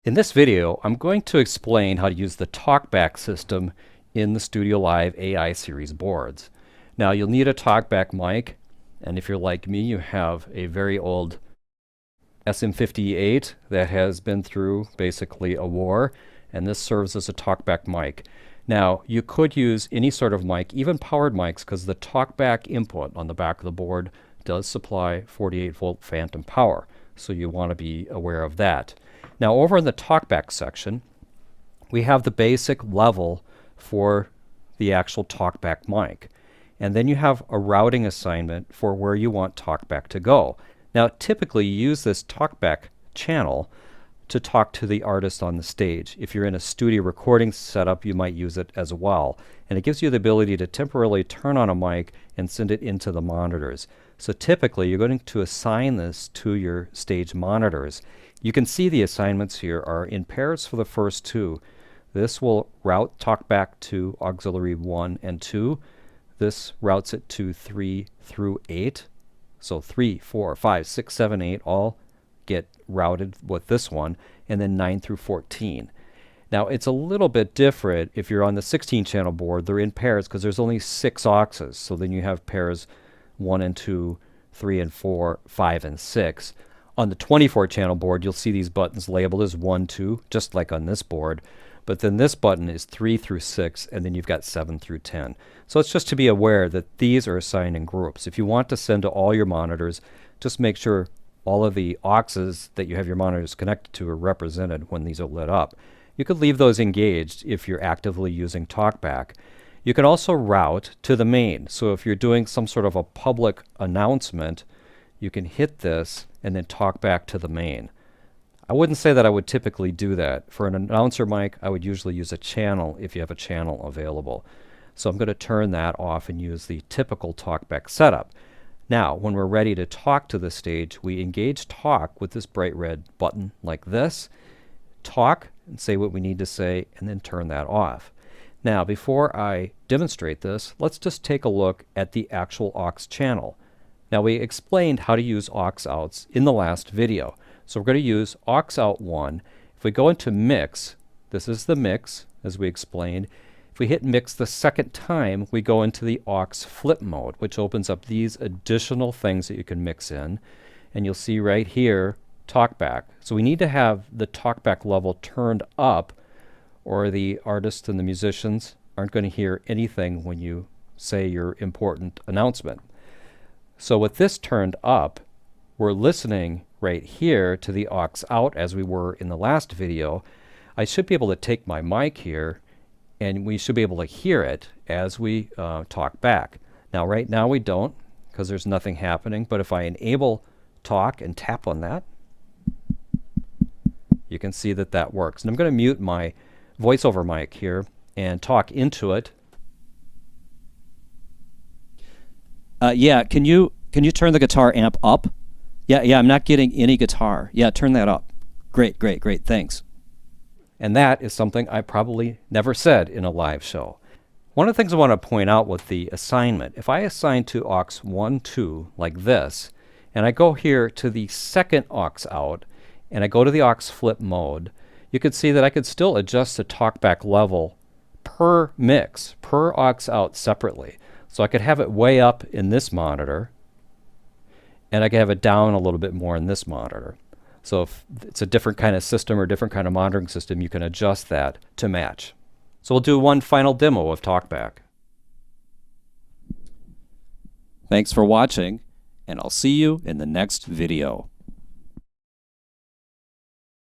In this video, I'm going to explain how to use the TalkBack system in the Studio Live AI series boards. Now, you'll need a TalkBack mic, and if you're like me, you have a very old SM58 that has been through basically a war, and this serves as a TalkBack mic. Now, you could use any sort of mic, even powered mics, because the TalkBack input on the back of the board does supply 48-volt phantom power, so you want to be aware of that. Now, over in the TalkBack section, we have the basic level for the actual TalkBack mic. And then you have a routing assignment for where you want TalkBack to go. Now, typically you use this TalkBack channel to talk to the artist on the stage. If you're in a studio recording setup, you might use it as well. And it gives you the ability to temporarily turn on a mic and send it into the monitors. So typically you're going to assign this to your stage monitors. You can see the assignments here are in pairs for the first two. This will route TalkBack to auxiliary 1 and 2. This routes it to 3 through 8. So 3, 4, 5, 6, 7, 8 all get routed with this one, and then 9 through 14. Now, it's a little bit different if you're on the 16-channel board. They're in pairs because there's only 6 auxes. So then you have pairs 1 and 2, 3 and 4, 5 and 6. On the 24-channel board, you'll see these buttons labeled as 1, 2, just like on this board. But then this button is 3 through 6, and then you've got 7 through 10. So it's just to be aware that these are assigned in groups. If you want to send to all your monitors, just make sure all of the auxes that you have your monitors connected to are represented when these are lit up. You could leave those engaged if you're actively using TalkBack. You can also route to the main. So if you're doing some sort of a public announcement, you can hit this and then talk back to the main. I wouldn't say that I would typically do that. For an announcer mic, I would usually use a channel if you have a channel available. So I'm going to turn that off and use the typical TalkBack setup. Now, when we're ready to talk to the stage, we engage talk with this bright red button like this. Talk and say what we need to say, and then turn that off. Now, before I demonstrate this, let's just take a look at the actual aux channel. Now, we explained how to use aux outs in the last video. So we're going to use aux out 1. If we go into mix, this is the mix, as we explained. If we hit mix the second time, we go into the aux flip mode, which opens up these additional things that you can mix in. And you'll see right here, TalkBack. So we need to have the TalkBack level turned up, or the artists and the musicians aren't going to hear anything when you say your important announcement. So with this turned up, we're listening right here to the aux out as we were in the last video. I should be able to take my mic here, and we should be able to hear it as we talk back. Now, right now we don't, because there's nothing happening, but if I enable talk and tap on that, you can see that that works. And I'm going to mute my voiceover mic here and talk into it. Yeah, can you turn the guitar amp up? Yeah, I'm not getting any guitar. Yeah, turn that up. Great, thanks. And that is something I probably never said in a live show. One of the things I want to point out with the assignment, if I assign to aux 1, 2 like this, and I go here to the second aux out, and I go to the aux flip mode, you can see that I could still adjust the TalkBack level per mix, per aux out separately. So I could have it way up in this monitor, and I could have it down a little bit more in this monitor. So if it's a different kind of system or different kind of monitoring system, you can adjust that to match. So we'll do one final demo of TalkBack. Thanks for watching, and I'll see you in the next video.